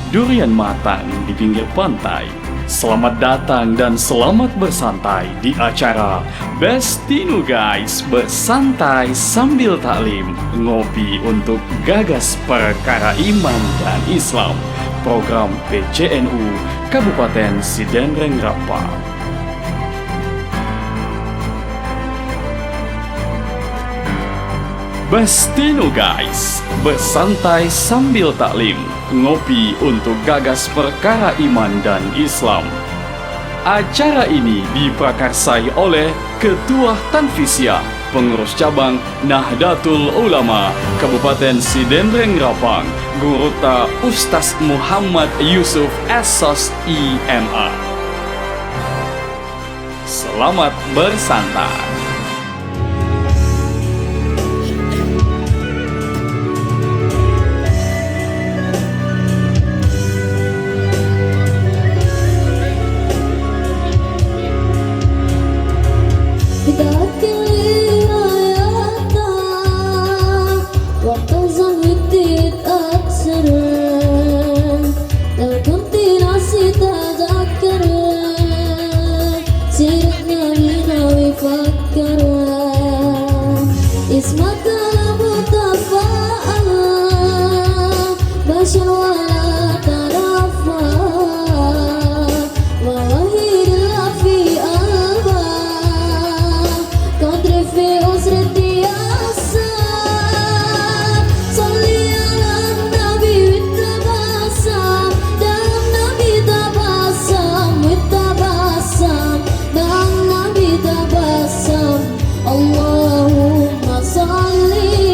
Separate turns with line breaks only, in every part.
durian matang di pinggir pantai. Selamat datang dan selamat bersantai di acara Bestinu Guys, bersantai sambil taklim, ngopi untuk gagas perkara iman dan Islam. Program PCNU Kabupaten Sidenreng Rapa. Bestinu Guys, bersantai sambil taklim, ngopi untuk gagas perkara iman dan Islam. Acara ini diprakarsai oleh Ketua Tanfisiyah, Pengurus Cabang Nahdlatul Ulama Kabupaten Sidenreng Rapang, Gurota Ustaz Muhammad Yusuf Esos IMA. Selamat bersantai.
Allahumma salli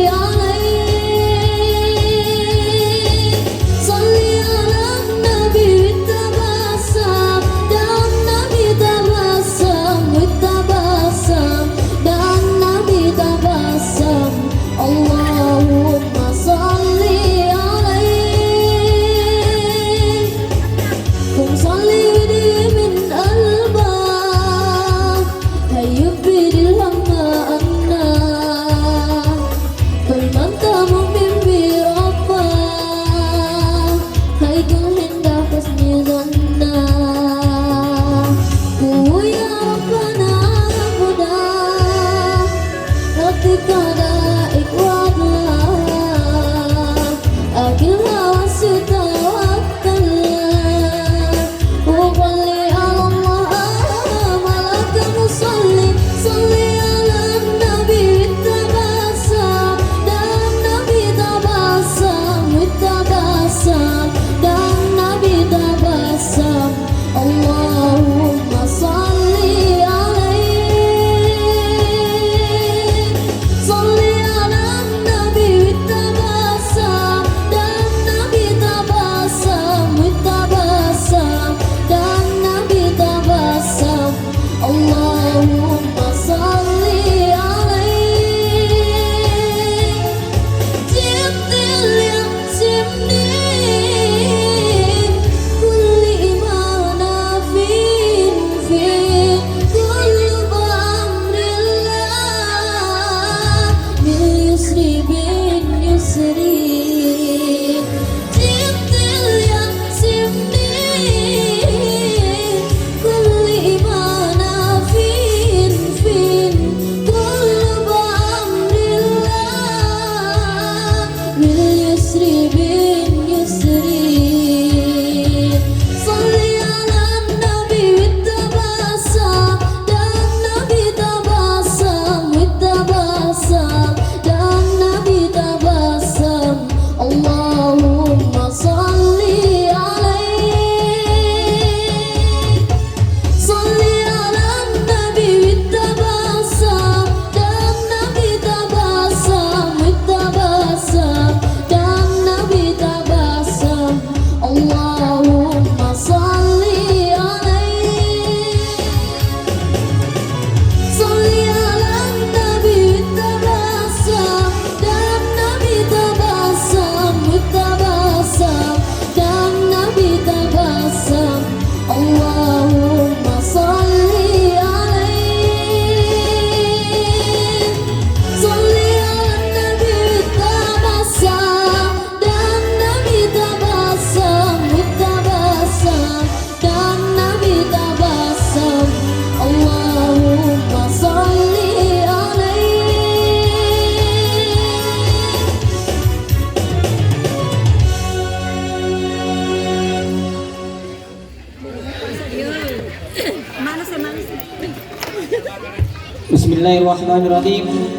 Bismillahirrahmanirrahim.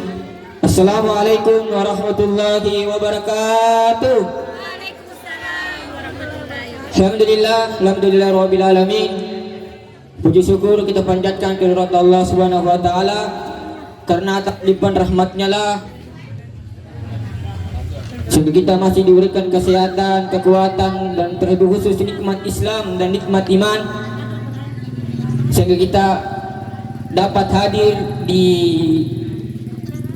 Assalamualaikum warahmatullahi wabarakatuh. Alhamdulillah rabbil alamin. Puji syukur kita panjatkan kehadirat Allah Subhanahu wa taala, karena atas limpahan rahmatnya lah sehingga kita masih diberikan kesehatan, kekuatan, dan terlebih khusus nikmat Islam dan nikmat iman, sehingga kita dapat hadir di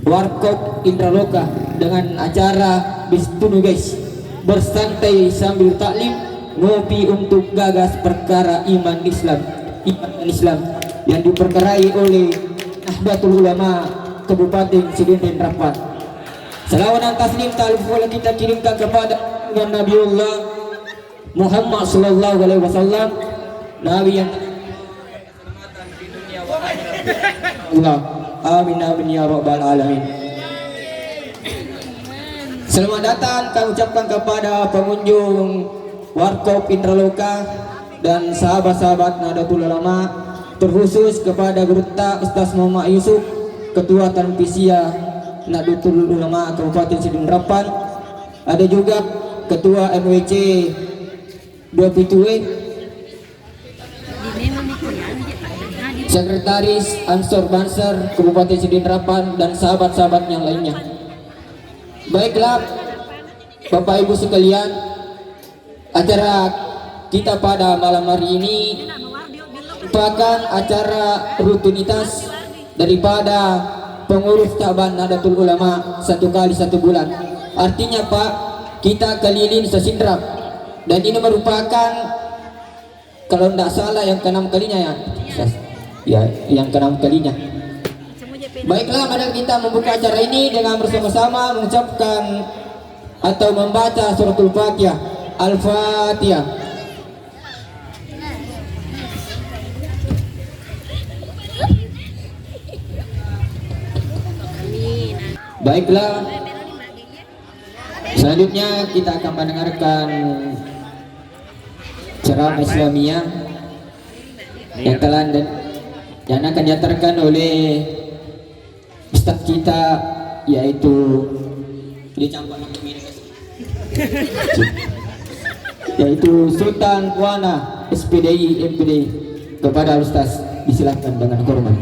Warkop Intraloka dengan acara Bestinu guys, bersantai sambil taklim, ngopi untuk gagas perkara iman Islam yang diperkarai oleh Nahdlatul Ulama Kabupaten Sidin Rapat. Salawat dan taslim ta'ala kita kirimkan kepada Nabiullah Muhammad sallallahu alaihi wasallam, nabi yang Allah. Amin amin ya rabbal alamin. Selamat datang kami ucapkan kepada pengunjung Warkop Intraloka dan sahabat-sahabat Nahdlatul Ulama, terkhusus kepada Gurta Ustaz Muhammad Yusuf, Ketua Tanfisiyah Nahdlatul Ulama Kabupaten Sidin Rapan. Ada juga Ketua MWC 2 Pituwe, Sekretaris Ansor Banser Kabupaten Sidin Rapan, dan sahabat-sahabat yang lainnya. Baiklah Bapak Ibu sekalian, acara kita pada malam hari ini merupakan acara rutinitas daripada pengurus cabang Nahdlatul Ulama 1 kali 1 bulan. Artinya Pak, kita keliling sesindrap, dan ini merupakan kalau tidak salah yang ke-6 kalinya ya, yang ke-6 kalinya. Baiklah, mari kita membuka acara ini dengan bersama-sama mengucapkan atau membaca suratul Fatihah. Al-Fatihah. Baiklah, selanjutnya kita akan mendengarkan ceramah Islamiyah yang akan diantarkan oleh Ustaz kita, yaitu Sultan Kuana SPDI MPD. Kepada Ustaz disilakan dengan hormat.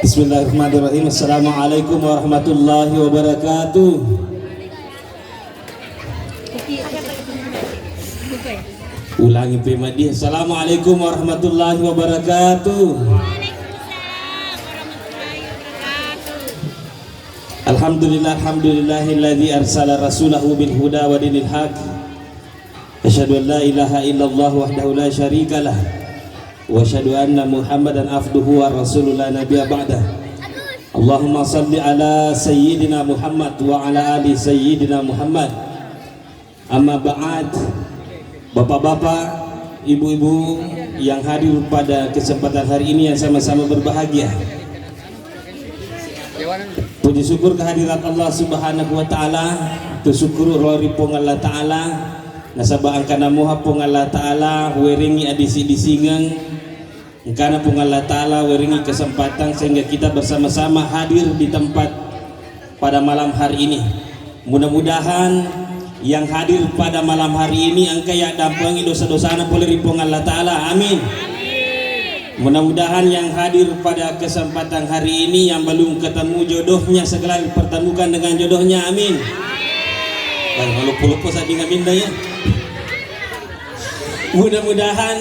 Bismillahirrahmanirrahim. Assalamualaikum warahmatullahi wabarakatuh. Ulangi pribadi. Assalamualaikum warahmatullahi wabarakatuh. Alhamdulillahilladzi arsala rasulahu bil huda wa dinil haq. Asyhadu an la ilaha illallah wahdahu la syarikalah wa asyhadu anna Muhammadan abduhu wa rasulullah nabiyya ba'dah. Allahumma salli ala sayyidina Muhammad wa ala ali sayyidina Muhammad. Amma ba'd. Bapak-bapak, ibu-ibu yang hadir pada kesempatan hari ini yang sama-sama berbahagia, puji syukur kehadirat Allah Subhanahu wa taala, tusyukuru rori pong Allah taala, nasaba angkana moha pong Allah taala weringi adisi disingang karena pong Allah taala weringi kesempatan sehingga kita bersama-sama hadir di tempat pada malam hari ini. Mudah-mudahan yang hadir pada malam hari ini angka ya dampangi dosa-dosana boleh ripong Allah taala, amin. Mudah-mudahan yang hadir pada kesempatan hari ini yang belum ketemu jodohnya segera dipertemukan dengan jodohnya, amin. Lupa-lupa saya bingung ya. Mudah-mudahan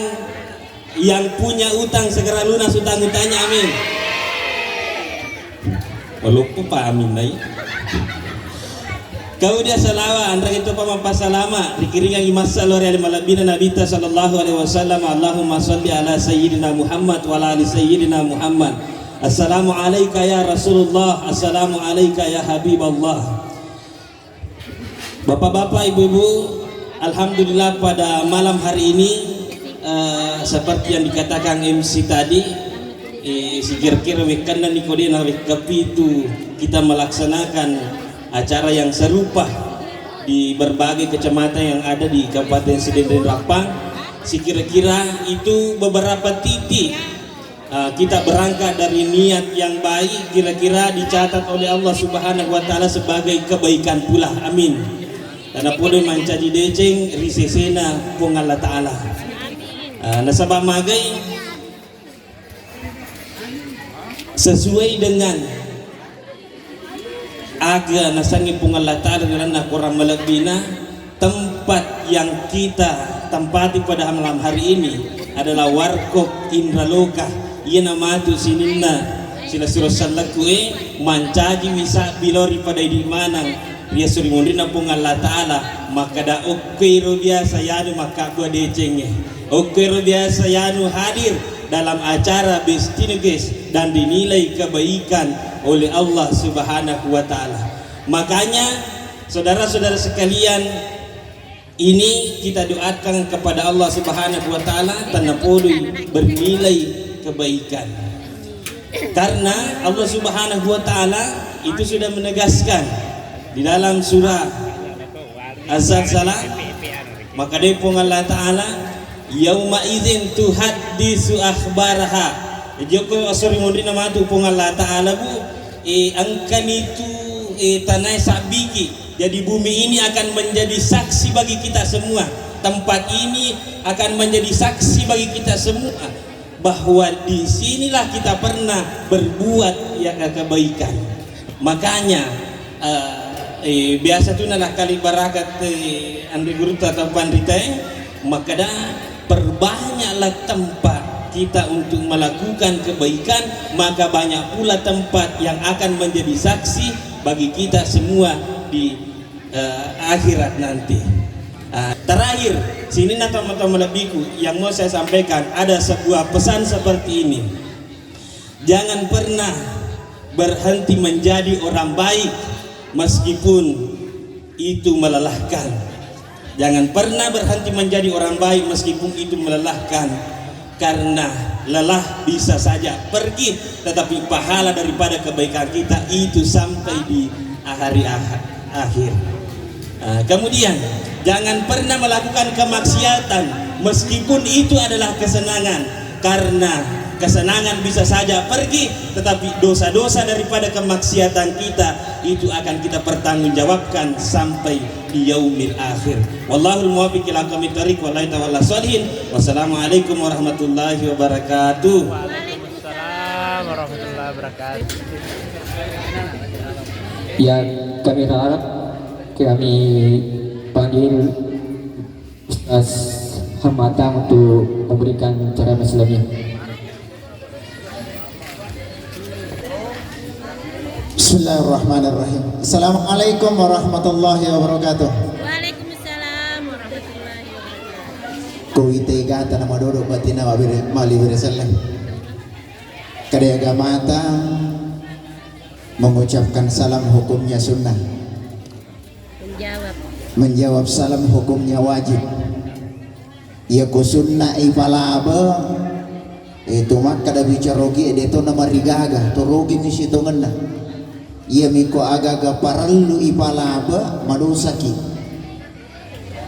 yang punya utang segera lunas utang-utangnya, amin. Lupa Pak, amin ya. Kau dia salawa andra itu pamapa salama dikiringan imasa lori ali malabina Nabi sallallahu alaihi wasallam. Allahumma salli ala sayyidina Muhammad wa ala ali sayyidina Muhammad. Assalamu alayka ya Rasulullah, assalamu alayka ya Habiballah. Bapak-bapak, ibu-ibu, alhamdulillah pada malam hari ini seperti yang dikatakan MC tadi, si kira-kira wekan dan nikodina wekapitu kita melaksanakan acara yang serupa di berbagai kecamatan yang ada di Kabupaten Sidin Rapang. Si kira-kira itu beberapa titik kita berangkat dari niat yang baik, kira-kira dicatat oleh Allah Subhanahu wa taala sebagai kebaikan pula. Amin. Karena podo mancaji deceng risesena pung Allah taala. Nasabah magai sesuai dengan aga nasangi pung Allah taala karena kurang melebina tempat yang kita tempati pada malam hari ini adalah warkop Indraloka. Ia nama tu sininna sila surah sallaku mancaji wisa bilori pada di mana dia suri mondina pung Allah taala maka da okero biasa yanu maka gua decenge okero biasa yanu hadir dalam acara Bestino guys dan dinilai kebaikan oleh Allah Subhanahu wa taala. Makanya saudara-saudara sekalian, ini kita doakan kepada Allah Subhanahu wa taala tanapodui bernilai kebaikan. Karena Allah Subhanahu wa taala itu sudah menegaskan di dalam surah Az-Zalzalah, maka depong Allah taala yauma idzin tuhaddisu akhbaraha. Joko asori mondina matu pong Allah taala bu angkan itu tanah sabiki. Jadi bumi ini akan menjadi saksi bagi kita semua. Tempat ini akan menjadi saksi bagi kita semua bahwa di sinilah kita pernah berbuat ya kebaikan. Makanya biasa tu nalah kali barakat andri guru atau pandita maka dah perbanyaklah tempat kita untuk melakukan kebaikan, maka banyak pula tempat yang akan menjadi saksi bagi kita semua di akhirat nanti. Terakhir sini teman-teman lebihku yang mau saya sampaikan ada sebuah pesan seperti ini. Jangan pernah berhenti menjadi orang baik meskipun itu melelahkan. Jangan pernah berhenti menjadi orang baik meskipun itu melelahkan, karena lelah bisa saja pergi, tetapi pahala daripada kebaikan kita itu sampai di hari akhir. Kemudian jangan pernah melakukan kemaksiatan meskipun itu adalah kesenangan, karena kesenangan bisa saja pergi, tetapi dosa-dosa daripada kemaksiatan kita itu akan kita pertanggungjawabkan sampai di yaumil akhir. Wallahul muwaffiq ila aqwamit thariq wallahi ta'ala sholihin. Wassalamualaikum warahmatullahi wabarakatuh.
Waalaikumsalam warahmatullahi wabarakatuh.
Yang kami harap kami panggil Ustaz Hammatang untuk memberikan cara Islamnya.
Bismillahirrahmanirrahim. Assalamualaikum warahmatullahi wabarakatuh.
Waalaikumsalam warahmatullahi wabarakatuh.
Kuwi gata nama dodo batina mali birasallam. Kadaya mata mengucapkan salam hukumnya sunnah. Menjawab salam hukumnya wajib. Ya ku sunnah ipalaba itu mak kada bicara rogi itu nama rigaga to rogi misi to ngena. Ia miko agaga parallu ipalaba madusaki.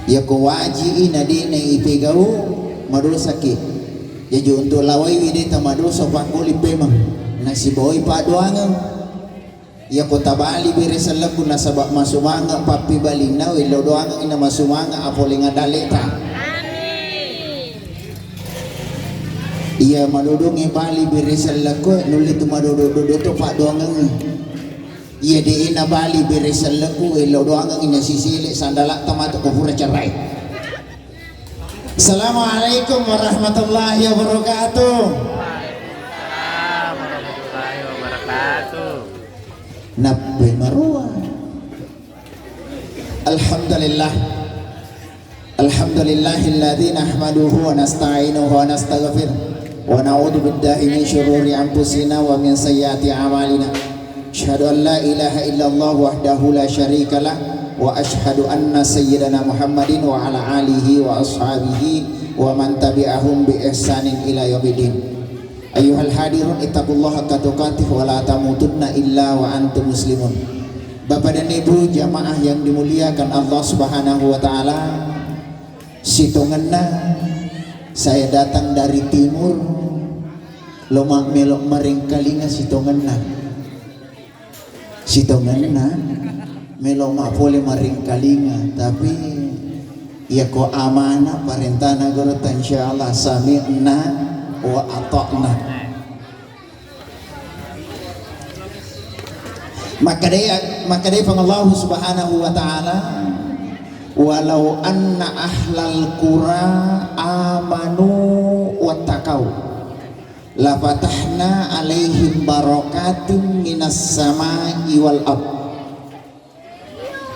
Ya ko waji ina dine ipegau madusaki. Ya untuk lawai widita madusa pakuli pemang nasi boy paduangan. Ya ko tabali biresallaku nasabak masumanga papi balina wilo doang ina masumanga apolinga daleta.
Amin.
Ia madudungi bali biresallaku nulit madudu to pak doangan. Ia di ina bali biresallaku ilo doang ina sisili sandalak tamat ko pura cerai. Assalamualaikum warahmatullahi wabarakatuh.
Waalaikumsalam warahmatullahi wabarakatuh.
Nabbi marwa. Alhamdulillah. Alhamdulillahilladzi nahmaduhu wa nasta'inuhu wa nastaghfiruh wa na'udzu billahi min syururi anfusina wa min sayyiati a'malina. Asyhadu an la ilaha illallah wahdahu la syarikalah wa asyhadu anna sayyidana Muhammadin wa ala alihi wa ashabihi wa man tabi'ahum bi ihsanin ila yaumiddin. Ayuhal hadirun ittaqullaha haqqa tuqatih wa la tamutunna illa wa antum muslimun. Bapak dan Ibu jamaah yang dimuliakan Allah Subhanahu wa taala, situngenna saya datang dari timur Loma melok maring kalinga sitongan na melok mak boleh maring kalinga, tapi ya ko amanah parentana guru insyaallah sami'na wa ata'na. Maka dia Allah Subhanahu wa taala, walau anna ahlal qura amanu wattaqau la fatahna alaihim barakatim minas samai wal ard.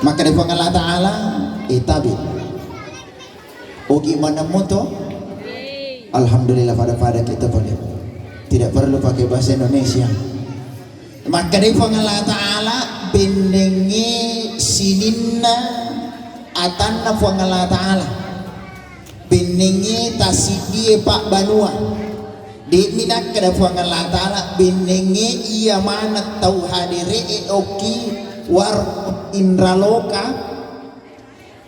Maka dia Allah taala itabi oh gimana moto. Alhamdulillah pada kita boleh tidak perlu pakai bahasa Indonesia. Maka dari Allah Ta'ala benengi sininna atanna Allah Ta'ala benengi tasidie pak banua di minak kada Allah Ta'ala benengi iya mana tau hadire oki war indraloka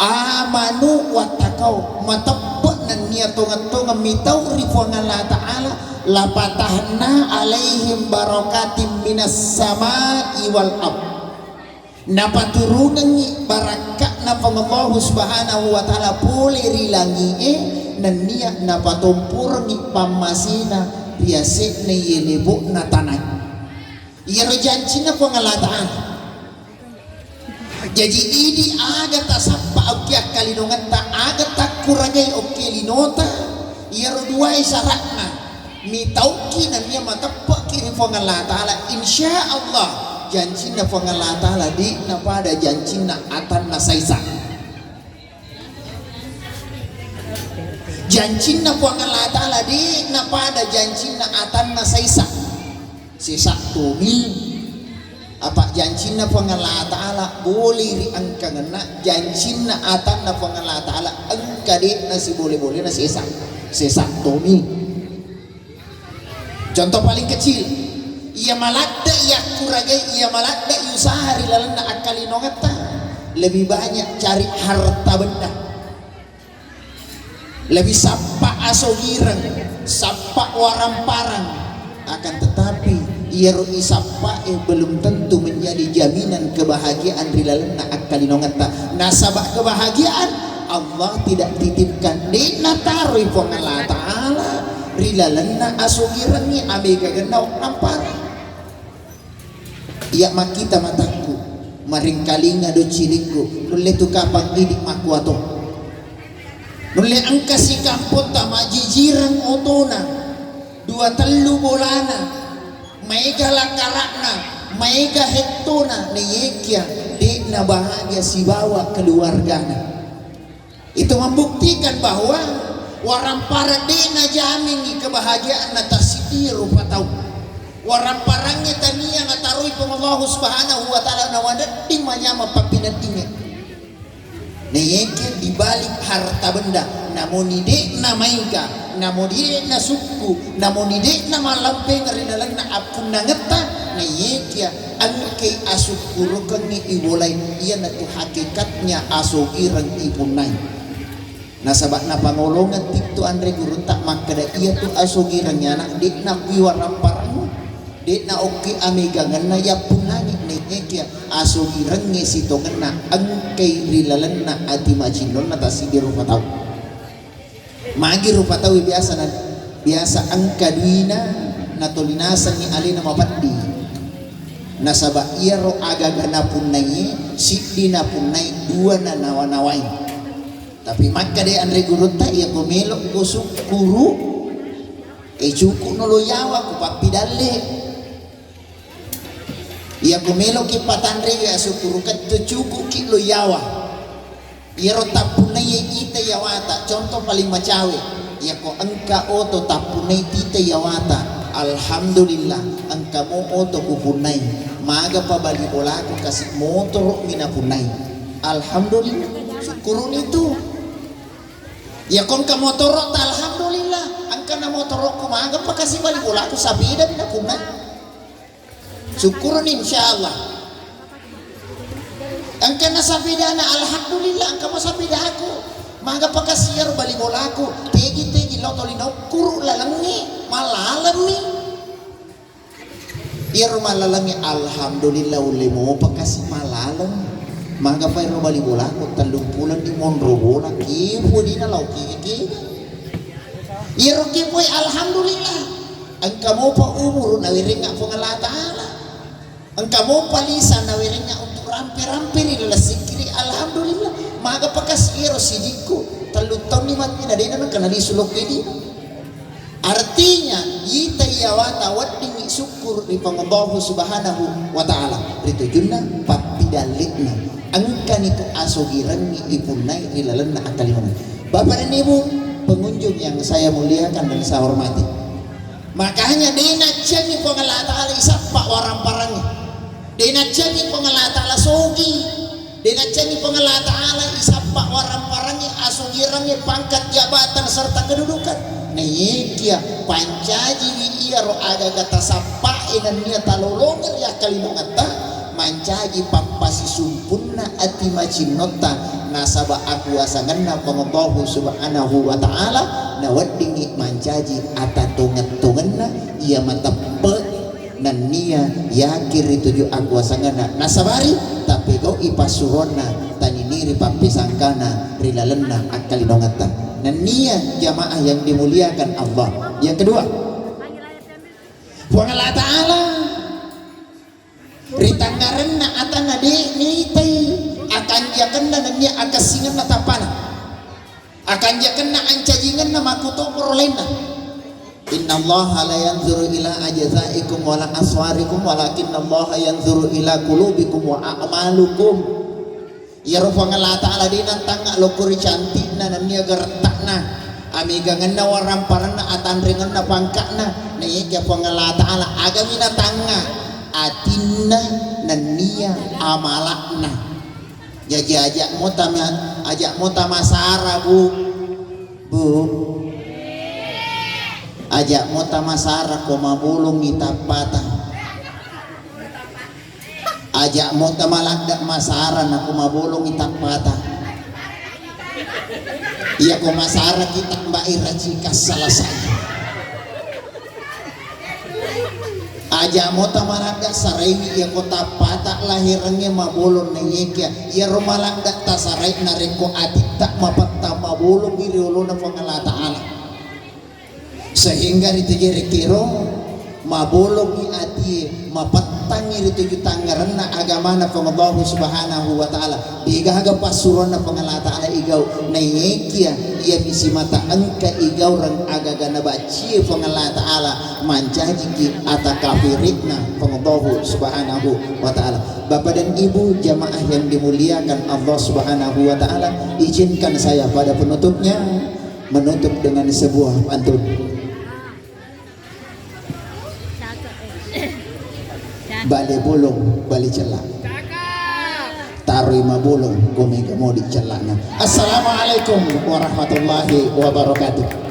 amanu watakau matapot nan niya tonga mitau rifo Allah Ta'ala la patahna alaihim barakatim minas samai wal ard. Napaturunan ni barakat na Allah Subhanahu wa taala pole rilangi nan niya napatumpur ni pamasina biasa ni yelebo na tanay. Iyaro janji na Allah Ta'ala. Jadi ini aga tasapa okya kalinongan ta aga takuragay okya linota iyaro dua isyaratna mitauki na niya matapa kiri Allah Ta'ala insyaallah janji na Allah Ta'ala di na pada janji na atan na saisa janji na Allah Ta'ala di na pada janji na atan na saisa sisa tumi apa janji na Allah Ta'ala boleh riangka ngena janji na atan na Allah Ta'ala angka di na si boleh-boleh na sisa tumi. Contoh paling kecil, ia maladda ia kuragai ia maladda yusahari lalanda akalinongata lebih banyak cari harta benda, lebih sapa asogirang, sapa waramparang, akan tetapi ia ru'i sapa belum tentu menjadi jaminan kebahagiaan rilalanda akalinongata. Nasabah kebahagiaan Allah tidak titipkan di natari Allah Ta'ala rilalana asugiran ni amega genau nampar iya makita mataku maring kalinga do ciliku nulle tu kapang idik makuato nulle angka si kampota majijiran otona dua telu bolana maiga lakarakna maiga hektona neyekya di na bahagia si bawa keluargana. Itu membuktikan bahwa warang para dena jamin kebahagiaan na tasidiru patau warang parangnya tania na tarui Allah Subhanahu wa taala na wadati manyama papinatinga neyeke dibalik harta benda namun ide na maiga namun ide na suku namun ide na malampeng rinalang na apun na ngeta neyeke angke asukurukan ni ibolay iya na tu hakikatnya asugirang ipunay. Nasabak na pangolongan tito Andre guru tak makada iya tu asogirangnya nak dik na piwarang parang dik na oke amigangan na ya punani nekya asogirangnya sitongan na angkay rilalan na ati majinon na tasidi rupataw magi rupataw biasa angka duina na tolinasan ni alina mapandi nasabak iya ro agaga na punay si na punay dua na nawanaway. Tapi maka dia Andre Gurunta ia komelok ko sukuru cukup nolo yawa ko papidale ia komelok ki patandre ya sukuru kat cukup kilo yawa ia ro tapunai ita yawata contoh paling macawe ia ko angka oto tapunai tita yawata alhamdulillah angka mo oto kupunai maga pa bali bola ko kasih motor minapunai alhamdulillah syukurun itu. Ya kon ka motorok ta alhamdulillah angka na motorok ko maaga pa kasi balik wala ko sabida na kuna syukurun insyaallah angka na sabida na alhamdulillah angka mo sabida ako maaga pa kasi balik wala ko tegi lotolinaw kuru lalangi malalam ni irma lalangi alhamdulillah ulimo pakasi malalang maka pa iro bali bola ko 30 di monro bola kipo di na law kiki iro kipoy alhamdulillah ang kamo pa umuro na wiring nga pangalata ala ang kamo pa lisan na wiring nga untuk rampi-rampi nila sikiri alhamdulillah maka pakas iro sidiko 3 taon ni mati na din naman kanalisulok ini artinya yita iyawata wading syukur di pangallahu subhanahu wa ta'ala rito junna papidalikna angka nito asugiran ni ipunay ilalan na akalimangan bapak dan ibu pengunjung yang saya muliakan dan saya hormati makanya dinatyan ni pangallah ta'ala isapa warang parangnya dinatyan ni pangallah ta'ala sogi dinatyan ni pangallah ta'ala isapa warang parangnya asugirannya pangkat jabatan serta kedudukan naikia pancaji iya ro aga gata sapa inan niya talolongan ya kalimangata mancaji pampasi sumpunna ati macinota nasaba aku asanganna pangallahu subhanahu wa ta'ala na wadingi mancaji atatungat-tunganna iya matape nan niya yakir itu aku asanganna nasabari tapi kau ipasurona taniniri papisangkana rilalenna akalinongata dan niat jamaah yang dimuliakan Allah. Yang kedua, Allah Ta'ala ritanggarenna atana de nitai akan jakenna dan dia akasingan na tapana akan jakenna ancajingan na makuto korolena inna Allah la yanzuru ila ajzaikum wala aswarikum walakin Allah yanzuru ila qulubikum wa a'malukum ya rupa Allah Ta'ala dinan tanga lokuri cantik na niya gertakna amiga ngena waramparana atanringan na pangkakna na iya pa Allah Ta'ala agamina tanga atinna na niya amalakna jadi ajak mo tamasara bu ajak mo tamasara ko mabulong itapata ajak mo tamalagdak masaran aku mabulong itakpata iya ko masara kita mbak iracikas salah saja ajak mo tamalagdak sarai iya ko tapata lahirangnya mabulong nangikya iya rumalagdak tasarai nareko aditak mapatta mabulong iriulo na pangallah ta'ala sehingga itu jadi kiro mabulong ni ati mapatangi itu tanggaran na agama na pangallahu subhanahu wa ta'ala bigaga pasuron na pangallah ta'ala igaw na yekia iya misi mata angka igaw rang agaga na baci pangallah ta'ala mancaji ki ata kafirik na pangallahu subhanahu wa ta'ala. Bapak dan ibu jamaah yang dimuliakan Allah subhanahu wa ta'ala, izinkan saya pada penutupnya menutup dengan sebuah pantun. Bali bulung bali celak tarima bulung gumi gemudi celaknya. Assalamualaikum warahmatullahi wabarakatuh.